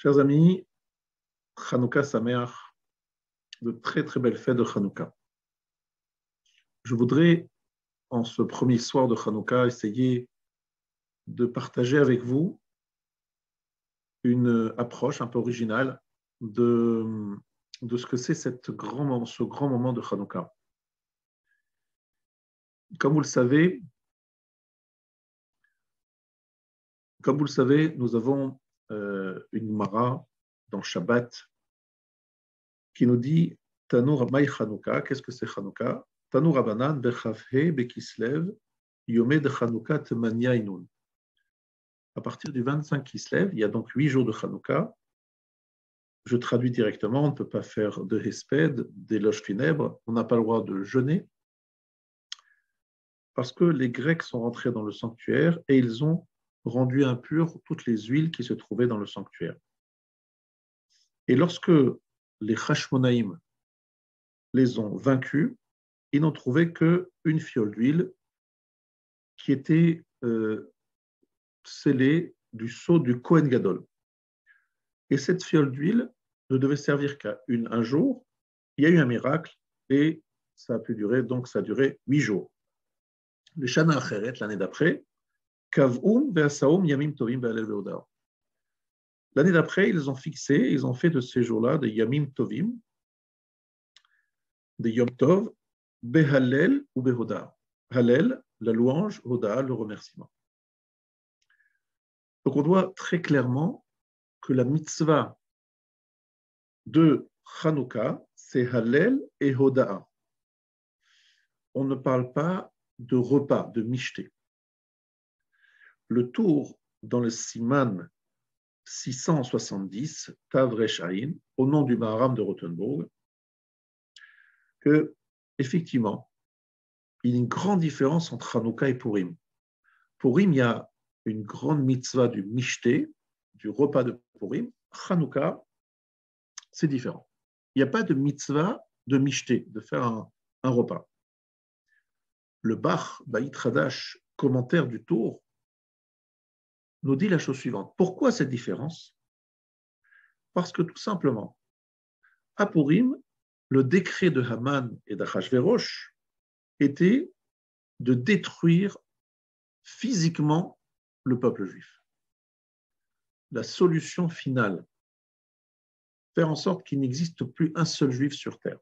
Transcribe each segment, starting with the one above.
Chers amis, Hanouka Sameach, de très très belles fêtes de Hanouka. Je voudrais, en ce premier soir de Hanouka, essayer de partager avec vous une approche un peu originale de ce que c'est ce grand moment de Hanouka. Comme vous le savez, nous avons une Mara dans Shabbat qui nous dit Tanur Maï Hanouka. Qu'est-ce que c'est Hanouka? Tanur Abanan Bechafhe Bekislev Yomé de Hanouka Temania Inun. À partir du 25 Kislev, il y a donc 8 jours de Hanouka. Je traduis directement, on ne peut pas faire de hesped, d'éloges funèbres, on n'a pas le droit de jeûner, parce que les Grecs sont rentrés dans le sanctuaire et ils ont rendu impures toutes les huiles qui se trouvaient dans le sanctuaire. Et lorsque les Hashmonaïm les ont vaincus, ils n'ont trouvé qu'une fiole d'huile qui était scellée du sceau du Kohen Gadol. Et cette fiole d'huile ne devait servir qu'à un jour. Il y a eu un miracle et ça a pu durer, donc ça a duré 8 jours. Le Shana Acheret, l'année d'après, Kav'um ve'asaum yamim tovim ve'alel ve'odar. L'année d'après, ils ont fait de ces jours-là des yamim tovim, des yom tov, behalel ou behodar. Halel, la louange, hodar, le remerciement. Donc on voit très clairement que la mitzvah de Hanouka, c'est Hallel et Hoda'a. On ne parle pas de repas, de mishté. Le tour dans le Siman 670, Tav Resh Ayin, au nom du Maharam de Rothenburg, que, effectivement, il y a une grande différence entre Hanouka et Purim. Purim, il y a une grande mitzvah du mishté, du repas de Purim. Hanouka, c'est différent. Il n'y a pas de mitzvah de mishté, de faire un repas. Le Bach, Baït Hadash, commentaire du Tour, nous dit la chose suivante. Pourquoi cette différence? Parce que tout simplement, à Purim, le décret de Haman et d'Achashverosh était de détruire physiquement le peuple juif. La solution finale, faire en sorte qu'il n'existe plus un seul juif sur terre.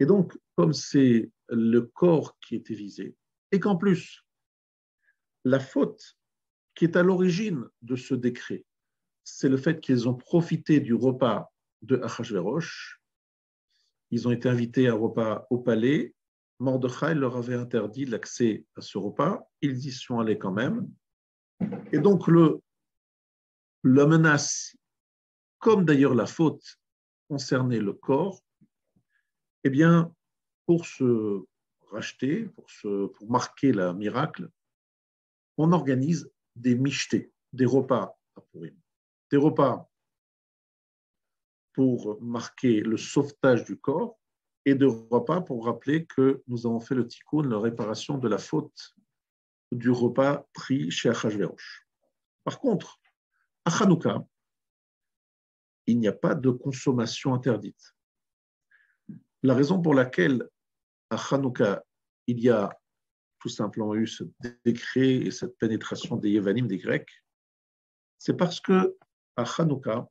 Et donc, comme c'est le corps qui était visé, et qu'en plus, la faute qui est à l'origine de ce décret, c'est le fait qu'ils ont profité du repas de Achashverosh. Ils ont été invités à un repas au palais. Mordechai leur avait interdit l'accès à ce repas. Ils y sont allés quand même. Et donc, la menace, comme d'ailleurs la faute concernait le corps, eh bien, pour se racheter, pour marquer le miracle, on organise des mishtés, des repas à Purim. Des repas pour marquer le sauvetage du corps et des repas pour rappeler que nous avons fait le tikkun, la réparation de la faute du repas pris chez Achashverosh. Par contre, à Hanouka, il n'y a pas de consommation interdite. La raison pour laquelle à Hanouka, il y a tout simplement eu ce décret et cette pénétration des Yévanim, des Grecs, c'est parce que à Hanouka,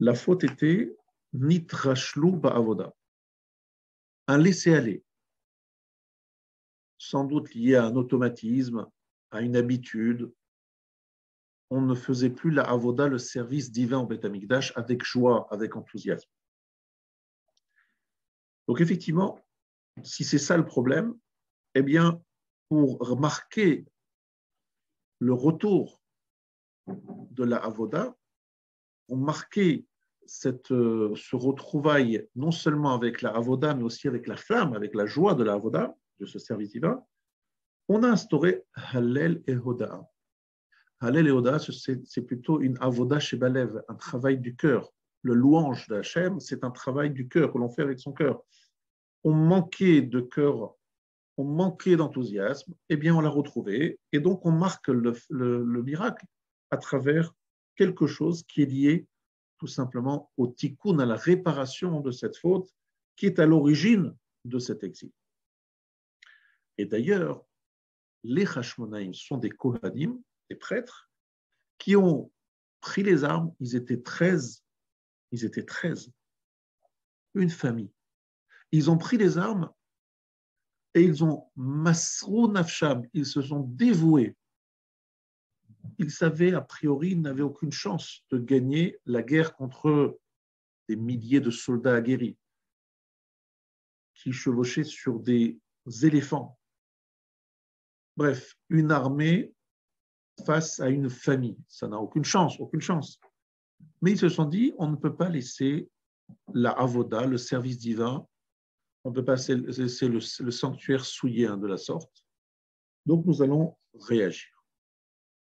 la faute était nitrashlu ba'avoda, un laisser-aller, sans doute lié à un automatisme, à une habitude. On ne faisait plus la avoda, le service divin au Beth Amikdash, avec joie, avec enthousiasme. Donc effectivement, si c'est ça le problème, eh bien, pour marquer le retour de la avoda, pour marquer ce retrouvaille non seulement avec la avoda, mais aussi avec la flamme, avec la joie de la avoda, de ce service divin, on a instauré Hallel et Hoda'a. Hallel et Hoda'a, c'est plutôt une avoda chez Balev, un travail du cœur. Le louange d'Hachem, c'est un travail du cœur que l'on fait avec son cœur. On manquait de cœur, on manquait d'enthousiasme, eh bien on l'a retrouvé, et donc on marque le miracle à travers quelque chose qui est lié tout simplement au tikkun, à la réparation de cette faute qui est à l'origine de cet exil. Et d'ailleurs, les Hashmonaïm sont des Kohanim, des prêtres, qui ont pris les armes, ils étaient 13, une famille. Ils ont pris les armes et ils ont masrou nafsham, ils se sont dévoués. Ils savaient, a priori, ils n'avaient aucune chance de gagner la guerre contre des milliers de soldats aguerris qui chevauchaient sur des éléphants. Bref, une armée face à une famille, ça n'a aucune chance, aucune chance. Mais ils se sont dit, on ne peut pas laisser la avoda, le service divin, on ne peut pas laisser le sanctuaire souillé de la sorte. Donc nous allons réagir,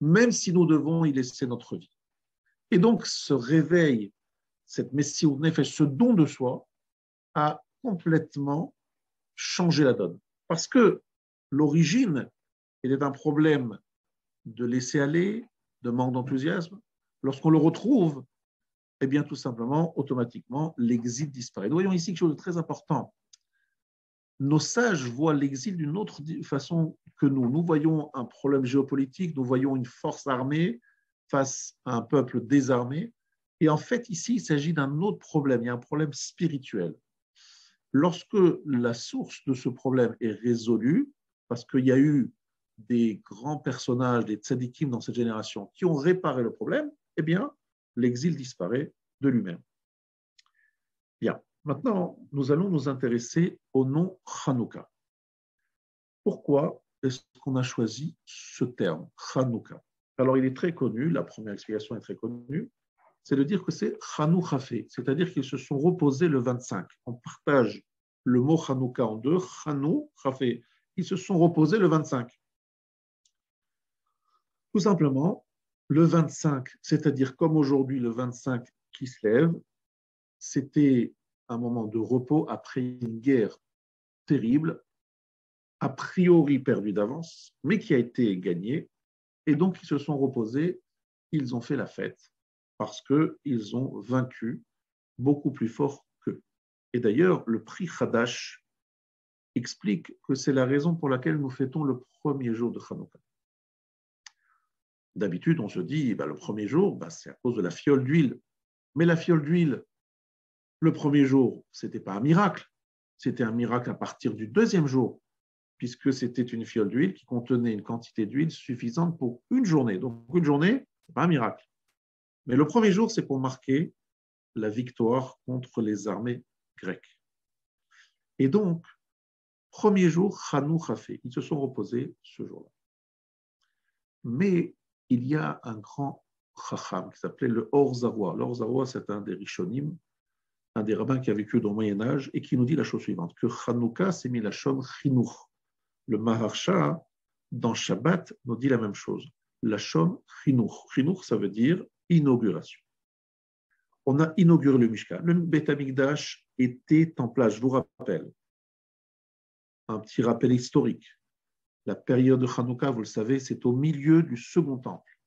même si nous devons y laisser notre vie. Et donc ce réveil, cette Messiou Nefesh, ce don de soi, a complètement changé la donne. Parce que l'origine, elle est un problème de laisser aller, de manque d'enthousiasme. Lorsqu'on le retrouve, eh bien tout simplement, automatiquement, l'exil disparaît. Nous voyons ici quelque chose de très important. Nos sages voient l'exil d'une autre façon que nous. Nous voyons un problème géopolitique, nous voyons une force armée face à un peuple désarmé. Et en fait, ici, il s'agit d'un autre problème. Il y a un problème spirituel. Lorsque la source de ce problème est résolue, parce qu'il y a eu des grands personnages, des tzadikim dans cette génération qui ont réparé le problème, eh bien, l'exil disparaît de lui-même. Bien. Maintenant, nous allons nous intéresser au nom Hanouka. Pourquoi est-ce qu'on a choisi ce terme, Hanouka? Alors, il est très connu, la première explication est très connue, c'est de dire que c'est Hanou Chafé, c'est-à-dire qu'ils se sont reposés le 25. On partage le mot Hanouka en deux, Hanou Chafé. Ils se sont reposés le 25. Tout simplement, le 25, c'est-à-dire comme aujourd'hui le 25 qui se lève, c'était un moment de repos après une guerre terrible, a priori perdue d'avance, mais qui a été gagnée. Et donc, ils se sont reposés, ils ont fait la fête, parce qu'ils ont vaincu beaucoup plus fort qu'eux. Et d'ailleurs, le prix Hadash explique que c'est la raison pour laquelle nous fêtons le premier jour de Hanouka. D'habitude, on se dit, le premier jour, c'est à cause de la fiole d'huile. Mais la fiole d'huile, le premier jour, ce n'était pas un miracle. C'était un miracle à partir du deuxième jour, puisque c'était une fiole d'huile qui contenait une quantité d'huile suffisante pour une journée. Donc, une journée, ce n'est pas un miracle. Mais le premier jour, c'est pour marquer la victoire contre les armées grecques. Et donc, premier jour, Hanou Chafé, ils se sont reposés ce jour-là. Mais il y a un grand chacham qui s'appelait le Or Zaroua. Le Or Zaroua, c'est un des rishonim, un des rabbins qui a vécu dans le Moyen-Âge et qui nous dit la chose suivante, que Hanouka s'est mis la shon chinuch. Le Maharsha, dans Shabbat, nous dit la même chose. La shon chinuch. Chinuch, ça veut dire inauguration. On a inauguré le Mishkan. Le Beth Amikdash était en place, je vous rappelle. Un petit rappel historique. La période de Hanouka, vous le savez, c'est au milieu du Second Temple.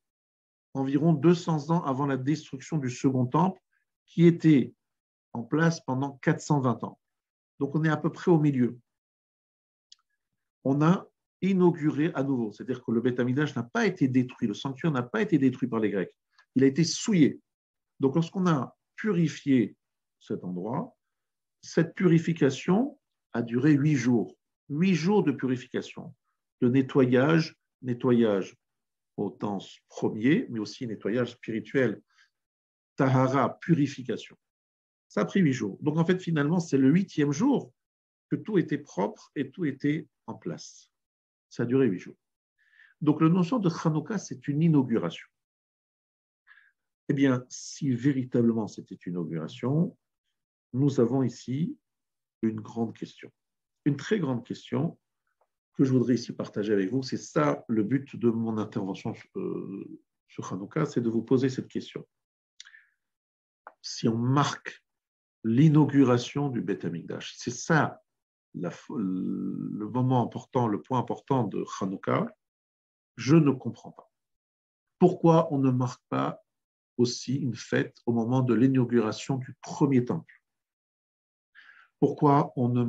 Environ 200 ans avant la destruction du Second Temple, qui était en place pendant 420 ans. Donc, on est à peu près au milieu. On a inauguré à nouveau, c'est-à-dire que le Beth Amikdash n'a pas été détruit, le sanctuaire n'a pas été détruit par les Grecs. Il a été souillé. Donc, lorsqu'on a purifié cet endroit, cette purification a duré 8 jours. 8 jours de purification, de nettoyage au temps premier, mais aussi nettoyage spirituel, tahara, purification. Ça a pris 8 jours. Donc, en fait, finalement, c'est le 8e jour que tout était propre et tout était en place. Ça a duré 8 jours. Donc, la notion de Hanouka, c'est une inauguration. Eh bien, si véritablement c'était une inauguration, nous avons ici une grande question. Une très grande question que je voudrais ici partager avec vous. C'est ça le but de mon intervention sur Hanouka, c'est de vous poser cette question. Si on marque l'inauguration du Beth Amikdash, c'est ça le moment important, le point important de Hanouka, je ne comprends pas. Pourquoi on ne marque pas aussi une fête au moment de l'inauguration du premier temple. Pourquoi on ne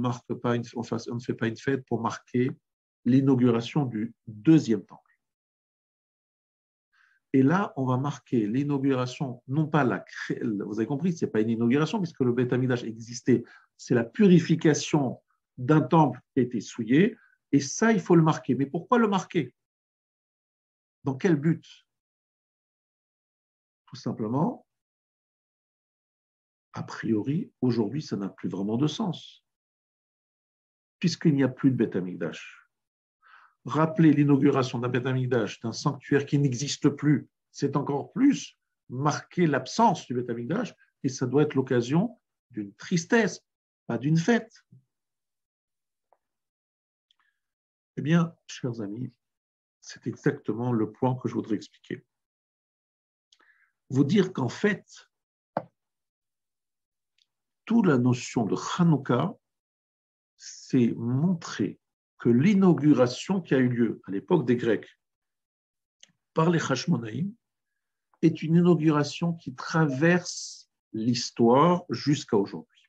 fait pas une fête pour marquer l'inauguration du deuxième temple? Et là, on va marquer l'inauguration, non pas vous avez compris, ce n'est pas une inauguration puisque le Beth Amikdash existait, c'est la purification d'un temple qui a été souillé, et ça, il faut le marquer. Mais pourquoi le marquer? Dans quel but? Tout simplement, a priori, aujourd'hui, ça n'a plus vraiment de sens, puisqu'il n'y a plus de Beth Amikdash. Rappeler l'inauguration d'un Beth Amikdash, d'un sanctuaire qui n'existe plus, c'est encore plus marquer l'absence du Beth Amikdash, et ça doit être l'occasion d'une tristesse, pas d'une fête. Eh bien, chers amis, c'est exactement le point que je voudrais expliquer. Vous dire qu'en fait, toute la notion de Hanouka, c'est montrer que l'inauguration qui a eu lieu à l'époque des Grecs par les Hashmonaïm est une inauguration qui traverse l'histoire jusqu'à aujourd'hui.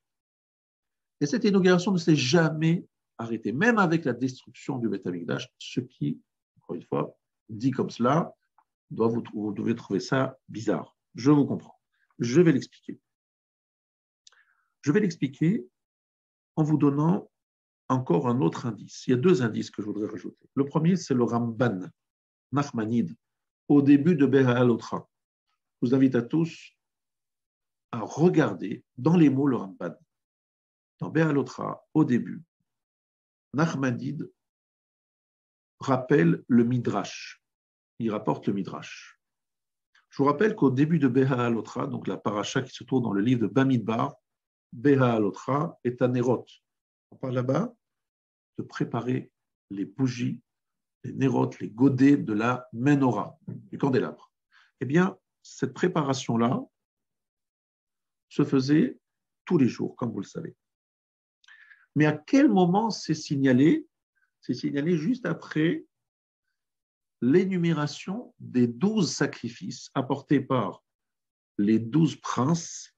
Et cette inauguration ne s'est jamais arrêtée, même avec la destruction du Beth Amikdash, ce qui, encore une fois, dit comme cela, vous devez trouver ça bizarre. Je vous comprends. Je vais l'expliquer. Je vais l'expliquer en vous donnant encore un autre indice. Il y a deux indices que je voudrais rajouter. Le premier, c'est le Ramban, Nachmanide, au début de Beha'alotra. Je vous invite à tous à regarder dans les mots le Ramban. Dans Beha'alotra, au début, Nachmanide rappelle le Midrash. Il rapporte le Midrash. Je vous rappelle qu'au début de Beha'alotra, donc la paracha qui se trouve dans le livre de Bamidbar, Beha'alotra est un Nérot. On parle là-bas de préparer les bougies, les nérotes, les godets de la menorah, du candélabre. Eh bien, cette préparation-là se faisait tous les jours, comme vous le savez. Mais à quel moment c'est signalé? C'est signalé juste après l'énumération des 12 sacrifices apportés par les 12 princes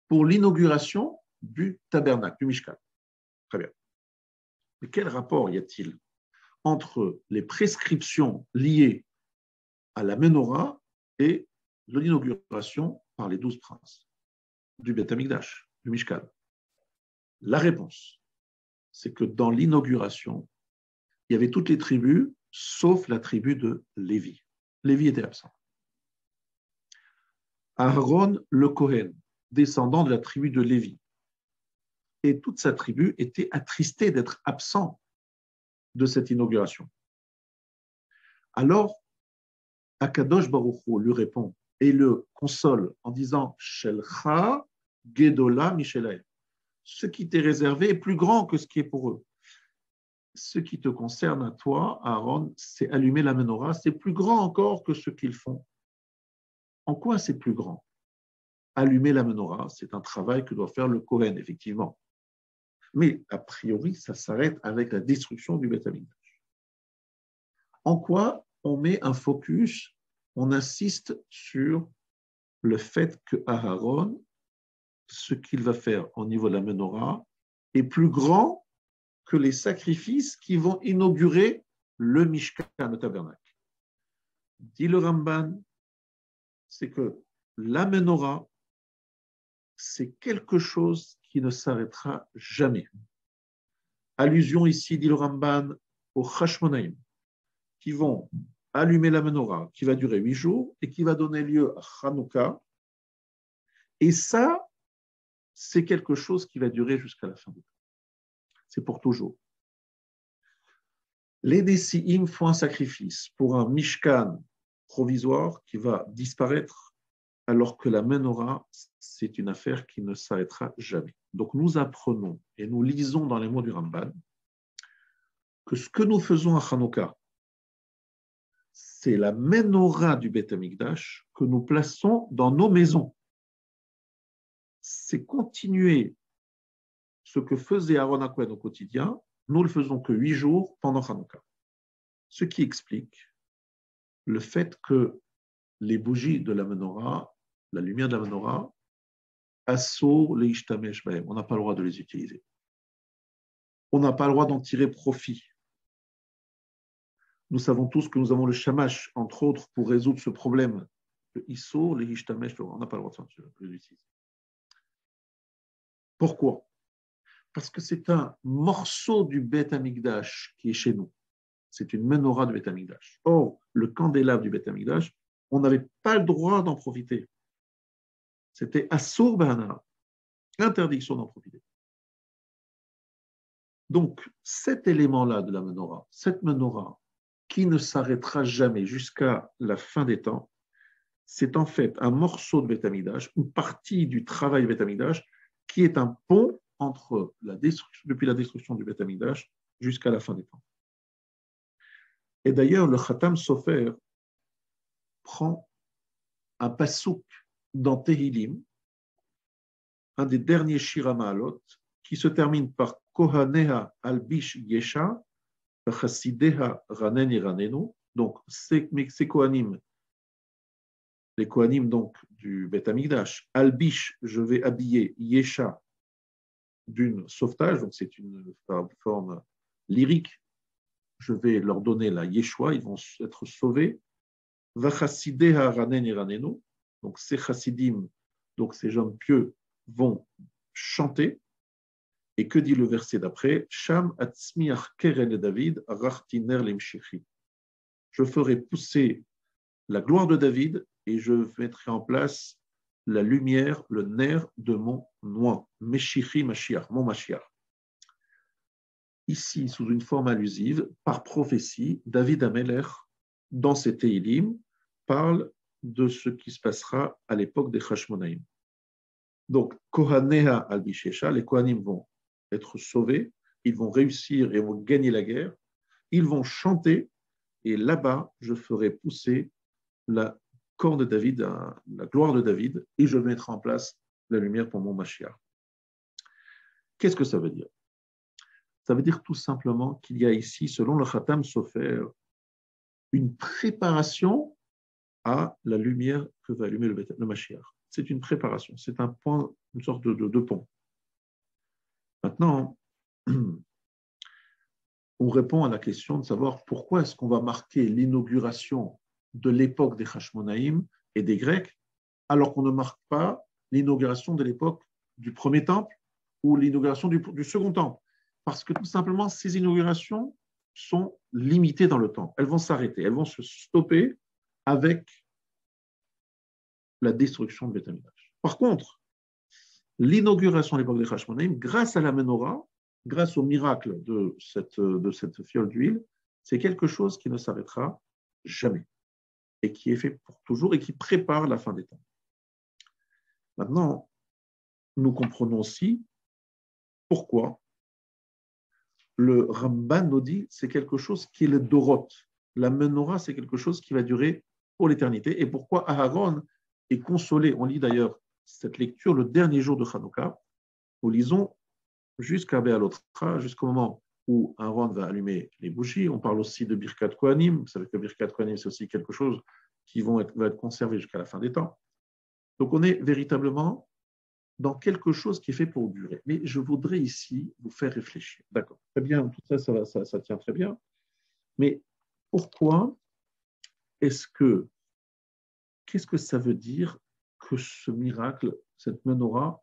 pour l'inauguration du tabernacle, du Mishkan. Très bien. Mais quel rapport y a-t-il entre les prescriptions liées à la menorah et l'inauguration par les 12 princes du Beth Amikdash, du Mishkan? La réponse, c'est que dans l'inauguration, il y avait toutes les tribus, sauf la tribu de Lévi. Lévi était absent. Aaron le Kohen, descendant de la tribu de Lévi, et toute sa tribu était attristée d'être absent de cette inauguration. Alors, Akadosh Baruch Hu lui répond et le console en disant Shelcha Gedola Mishelaim. Ce qui t'est réservé est plus grand que ce qui est pour eux. Ce qui te concerne à toi, Aaron, c'est allumer la menorah, c'est plus grand encore que ce qu'ils font. En quoi c'est plus grand? Allumer la menorah, c'est un travail que doit faire le Kohen, effectivement. Mais a priori, ça s'arrête avec la destruction du Beth Amikdash. En quoi on met un focus, on insiste sur le fait que Aaron, ce qu'il va faire au niveau de la menorah, est plus grand que les sacrifices qui vont inaugurer le Mishkan, le tabernacle. Dit le Ramban, c'est que la menorah, c'est quelque chose qui ne s'arrêtera jamais. Allusion ici, dit le Ramban, aux Hashmonaïm, qui vont allumer la menorah, qui va durer 8 jours et qui va donner lieu à Hanouka. Et ça, c'est quelque chose qui va durer jusqu'à la fin du temps. C'est pour toujours. Les Nessi'im font un sacrifice pour un Mishkan provisoire qui va disparaître, alors que la menorah, c'est une affaire qui ne s'arrêtera jamais. Donc nous apprenons et nous lisons dans les mots du Ramban que ce que nous faisons à Hanouka, c'est la menorah du Beth Amikdash que nous plaçons dans nos maisons. C'est continuer ce que faisait Aaron HaKohen au quotidien, nous le faisons que 8 jours pendant Hanouka. Ce qui explique le fait que les bougies de la menorah, la lumière de la menorah, assur leishtamesh bahem. On n'a pas le droit de les utiliser. On n'a pas le droit d'en tirer profit. Nous savons tous que nous avons le shamash, entre autres, pour résoudre ce problème. Le issur leishtamesh, on n'a pas le droit de l'utiliser. Pourquoi? Parce que c'est un morceau du Beth Amikdash qui est chez nous. C'est une menorah du Beth Amikdash. Or, le candélabre du Beth Amikdash, on n'avait pas le droit d'en profiter. C'était assur b'hana, interdiction d'en profiter. Donc, cet élément-là de la menorah, cette menorah qui ne s'arrêtera jamais jusqu'à la fin des temps, c'est en fait un morceau de Beth Amikdash, une partie du travail du Beth Amikdash, qui est un pont entre depuis la destruction du Beth Amikdash jusqu'à la fin des temps. Et d'ailleurs, le Khatam Sofer prend un pasouk dans Tehilim, un des derniers Shira Ma'alot, qui se termine par Kohaneha albish yesha, Chasideha ranen iranenu. Donc, ces Kohanim, les Kohanim donc du Beth Amikdash, albish, je vais habiller yesha d'une sauvetage, donc c'est une forme lyrique, je vais leur donner la Yeshua, ils vont être sauvés. Vachasideha ranen iranenu, donc ces chassidim, donc ces gens pieux, vont chanter. Et que dit le verset d'après? Sham atzmiach keren et David, rachtiner limshichi. Je ferai pousser la gloire de David et je mettrai en place la lumière, le nerf de mon noix. Meshichi Mashiach, mon Mashiach. Ici, sous une forme allusive, par prophétie, David Ameler, dans ses Tehilim, parle de ce qui se passera à l'époque des Hashmonaïm. Donc, Kohaneha al-Bishesha, les Kohanim vont être sauvés, ils vont réussir et vont gagner la guerre, ils vont chanter, et là-bas, je ferai pousser la corps de David, la gloire de David, et je mettrai en place la lumière pour mon Mashiach. Qu'est-ce que ça veut dire? Ça veut dire tout simplement qu'il y a ici, selon le Khatam Sofer, une préparation à la lumière que va allumer le Mashiach. C'est une préparation, c'est un point, une sorte de pont. Maintenant, on répond à la question de savoir pourquoi est-ce qu'on va marquer l'inauguration de l'époque des Hashmonaïm et des Grecs, alors qu'on ne marque pas l'inauguration de l'époque du premier temple ou l'inauguration du second temple. Parce que tout simplement, ces inaugurations sont limitées dans le temps. Elles vont s'arrêter, elles vont se stopper avec la destruction de Beth Amikdash. Par contre, l'inauguration de l'époque des Hashmonaïm, grâce à la menorah, grâce au miracle de cette fiole d'huile, c'est quelque chose qui ne s'arrêtera jamais et qui est fait pour toujours et qui prépare la fin des temps. Maintenant, nous comprenons aussi pourquoi le Ramban nous dit c'est quelque chose qui est le Dorot. La menorah, c'est quelque chose qui va durer pour l'éternité. Et pourquoi Aaron est consolé? On lit d'ailleurs cette lecture le dernier jour de Hanouka. Nous lisons jusqu'à Béalotra, jusqu'au moment où Aaron va allumer les bougies. On parle aussi de Birkat Kohanim. Vous savez que Birkat Kohanim, c'est aussi quelque chose qui va être conservé jusqu'à la fin des temps. Donc on est véritablement dans quelque chose qui est fait pour durer. Mais je voudrais ici vous faire réfléchir. D'accord, très bien, tout ça, ça tient très bien. Mais pourquoi qu'est-ce que ça veut dire que ce miracle, cette menorah,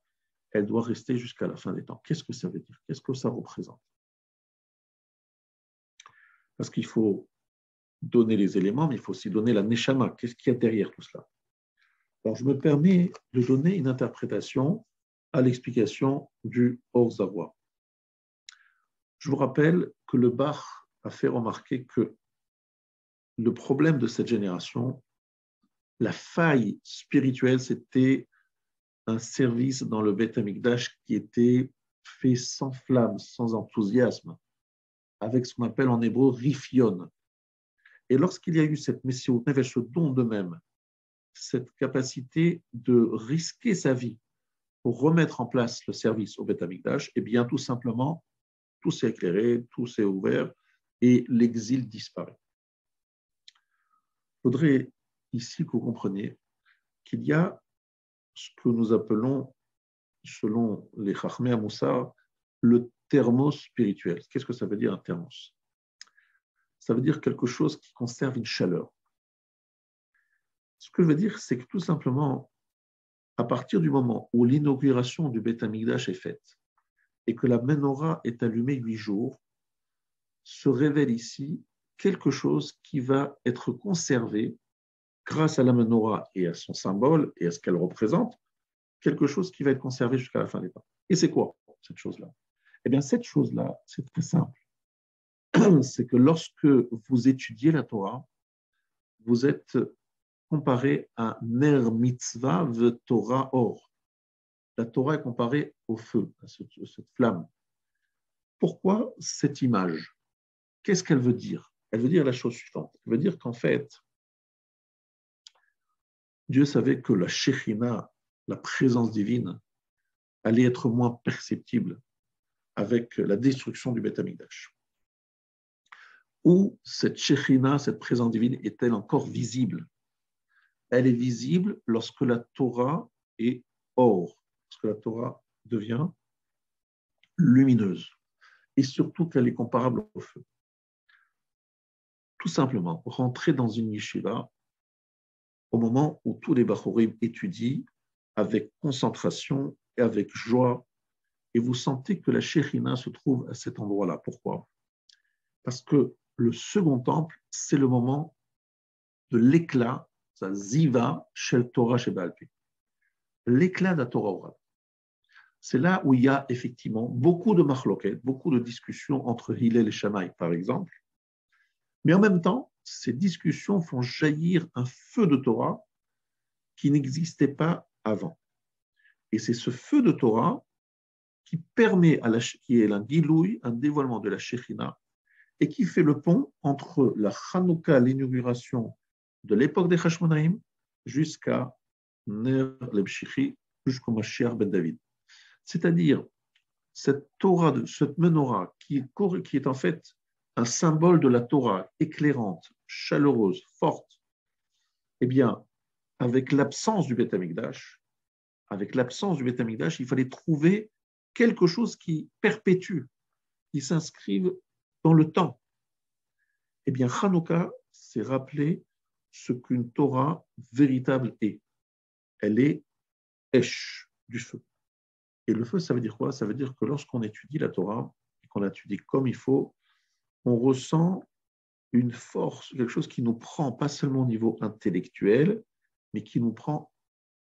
elle doit rester jusqu'à la fin des temps? Qu'est-ce que ça veut dire? Qu'est-ce que ça représente? Parce qu'il faut donner les éléments, mais il faut aussi donner la neshama. Qu'est-ce qu'il y a derrière tout cela? Alors, je me permets de donner une interprétation à l'explication du Or Zarwa. Je vous rappelle que le Bach a fait remarquer que le problème de cette génération, la faille spirituelle, c'était un service dans le Beth Amikdash qui était fait sans flamme, sans enthousiasme, avec ce qu'on appelle en hébreu rifion. Et lorsqu'il y a eu cette messiot nefesh, ce don de même, cette capacité de risquer sa vie pour remettre en place le service au Beth Amikdash, eh bien, tout simplement, tout s'est éclairé, tout s'est ouvert et l'exil disparaît. Il faudrait ici que vous compreniez qu'il y a ce que nous appelons, selon les Chachmei Moussar, le thermos spirituel. Qu'est-ce que ça veut dire un thermos? Ça veut dire quelque chose qui conserve une chaleur. Ce que je veux dire, c'est que tout simplement, à partir du moment où l'inauguration du Beth Amikdash est faite et que la menorah est allumée 8 jours, se révèle ici quelque chose qui va être conservé grâce à la menorah et à son symbole et à ce qu'elle représente, quelque chose qui va être conservé jusqu'à la fin des temps. Et c'est quoi cette chose-là? Eh bien, cette chose-là, c'est très simple. C'est que lorsque vous étudiez la Torah, vous êtes comparé à Ner Mitzvah ve Torah Or. La Torah est comparée au feu, à cette flamme. Pourquoi cette image? Qu'est-ce qu'elle veut dire? Elle veut dire la chose suivante. Elle veut dire qu'en fait, Dieu savait que la Shekhinah, la présence divine, allait être moins perceptible avec la destruction du Beth Amikdash. Où cette Shekhinah, cette présence divine, est-elle encore visible? Elle est visible lorsque la Torah est or, lorsque la Torah devient lumineuse, et surtout qu'elle est comparable au feu. Tout simplement, rentrer dans une yeshiva au moment où tous les Bachorim étudient avec concentration et avec joie, et vous sentez que la Shekhinah se trouve à cet endroit-là. Pourquoi? Parce que le second temple, c'est le moment de l'éclat, ça ziva shel Torah chez Baal Pi. L'éclat de la Torah orale. C'est là où il y a effectivement beaucoup de machloket, beaucoup de discussions entre Hillel et Shammai, par exemple. Mais en même temps, ces discussions font jaillir un feu de Torah qui n'existait pas avant. Et c'est ce feu de Torah qui permet qui est un gilouï, un dévoilement de la Shekhinah, et qui fait le pont entre la Chanukah, l'inauguration de l'époque des Hashmonaïm, jusqu'à Ner Lebshichi, jusqu'au Mashiach ben David. C'est-à-dire, cette Torah, cette menorah, qui est en fait un symbole de la Torah, éclairante, chaleureuse, forte, eh bien, avec l'absence du Beth Amikdash, il fallait trouver quelque chose qui perpétue, qui s'inscrive dans le temps. Eh bien, Hanouka s'est rappelé ce qu'une Torah véritable est. Elle est Esh, du feu. Et le feu, ça veut dire quoi? Ça veut dire que lorsqu'on étudie la Torah, et qu'on l'étudie comme il faut, on ressent une force, quelque chose qui nous prend pas seulement au niveau intellectuel, mais qui nous prend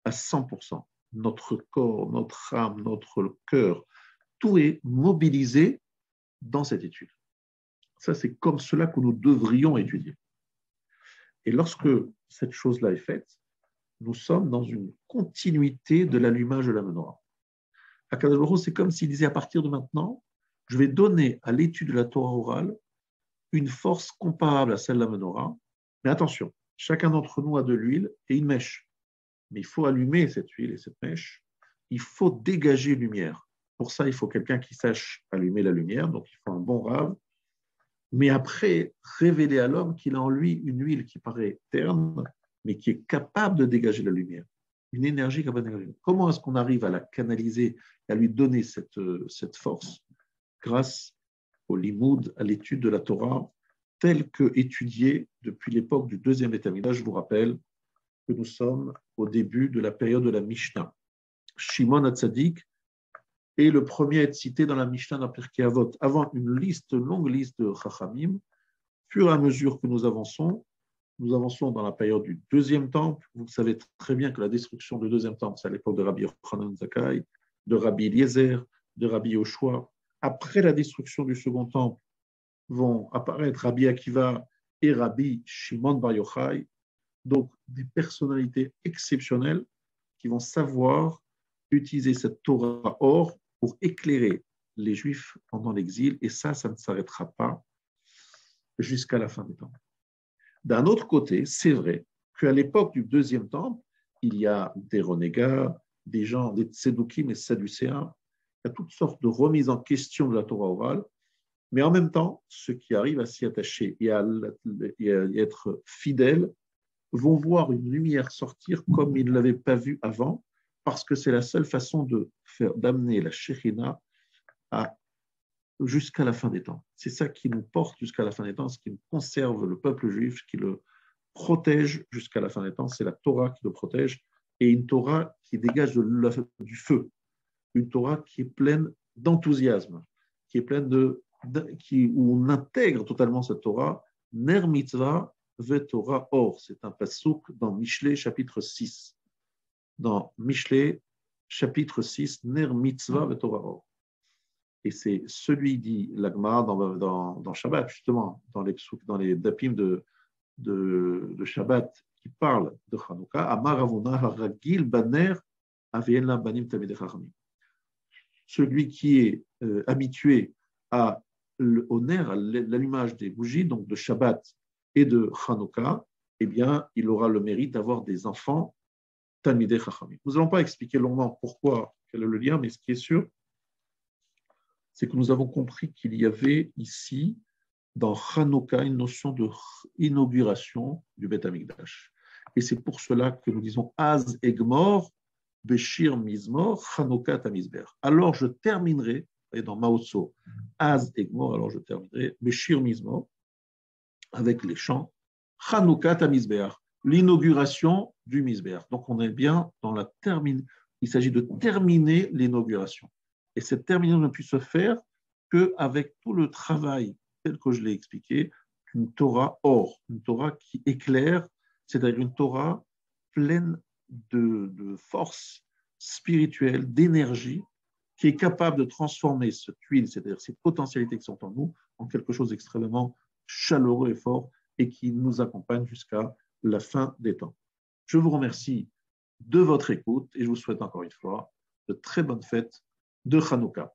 à 100%. Notre corps, notre âme, notre cœur, tout est mobilisé dans cette étude. Ça, c'est comme cela que nous devrions étudier. Et lorsque cette chose-là est faite, nous sommes dans une continuité de l'allumage de la menorah. Akadosh Baruch Hu, c'est comme s'il disait à partir de maintenant, je vais donner à l'étude de la Torah orale une force comparable à celle de la menorah. Mais attention, chacun d'entre nous a de l'huile et une mèche. Mais il faut allumer cette huile et cette mèche. Il faut dégager lumière. Pour ça, il faut quelqu'un qui sache allumer la lumière, donc il faut un bon rave. Mais après, révéler à l'homme qu'il a en lui une huile qui paraît terne, mais qui est capable de dégager la lumière. Une énergie capable de dégager la lumière. Comment est-ce qu'on arrive à la canaliser et à lui donner cette force? Grâce au limoud, à l'étude de la Torah, telle que étudiée depuis l'époque du deuxième Beth Amikdash. Je vous rappelle que nous sommes au début de la période de la Mishnah. Shimon HaTzadik est le premier à être cité dans la Mishnah dans Pirkei Avot, avant une longue liste de Chachamim. Fur et à mesure que nous avançons dans la période du deuxième temple. Vous savez très bien que la destruction du deuxième temple, c'est à l'époque de Rabbi Yochanan Zakkai, de Rabbi Eliezer, de Rabbi Yoshua. Après la destruction du second temple, vont apparaître Rabbi Akiva et Rabbi Shimon Bar Yochai, donc des personnalités exceptionnelles qui vont savoir utiliser cette Torah or pour éclairer les Juifs pendant l'exil, et ça ne s'arrêtera pas jusqu'à la fin des temps. D'un autre côté, c'est vrai qu'à l'époque du deuxième temple, il y a des renégats, des gens, des tzedoukim et sadducéens, il y a toutes sortes de remises en question de la Torah orale, mais en même temps, ceux qui arrivent à s'y attacher et à être fidèles vont voir une lumière sortir comme ils ne l'avaient pas vue avant, parce que c'est la seule façon d'amener la Shekhinah jusqu'à la fin des temps. C'est ça qui nous porte jusqu'à la fin des temps, ce qui nous conserve le peuple juif, qui le protège jusqu'à la fin des temps. C'est la Torah qui le protège, et une Torah qui dégage du feu, une Torah qui est pleine d'enthousiasme, qui est pleine où on intègre totalement cette Torah. Ner mitzvah ve Torah or. C'est un passouk dans Mishlei chapitre 6. Dans Mishlei chapitre 6, Ner mitzvah ve Torah or. Et c'est celui, dit l'Agma dans Shabbat, justement, dans les dapim de Shabbat, qui parle de Hanouka, Amar Avuna Haragil Baner Avienla Banim Tamidei Chachamim. Celui qui est habitué au ner, à l'allumage des bougies, donc de Shabbat et de Hanouka, eh bien, il aura le mérite d'avoir des enfants Talmidei Chachamim. Nous n'allons pas expliquer longuement pourquoi, quel est le lien, mais ce qui est sûr, c'est que nous avons compris qu'il y avait ici, dans Hanouka, une notion d'inauguration du Beth Amikdash. Et c'est pour cela que nous disons Az Egmor, Beshir Mizmor, Hanouka Tamizber. Alors je terminerai, et dans Maotso, Az Egmor, alors je terminerai, Beshir Mizmor, avec les chants, Hanouka Tamizber, l'inauguration du Mizber. Donc on est bien dans la termine. Il s'agit de terminer l'inauguration. Et cette terminaison ne peut se faire qu'avec tout le travail, tel que je l'ai expliqué, une Torah or, une Torah qui éclaire, c'est-à-dire une Torah pleine de force spirituelle, d'énergie, qui est capable de transformer cette huile, c'est-à-dire ces potentialités qui sont en nous, en quelque chose d'extrêmement chaleureux et fort, et qui nous accompagne jusqu'à la fin des temps. Je vous remercie de votre écoute et je vous souhaite encore une fois de très bonnes fêtes de Hanouka.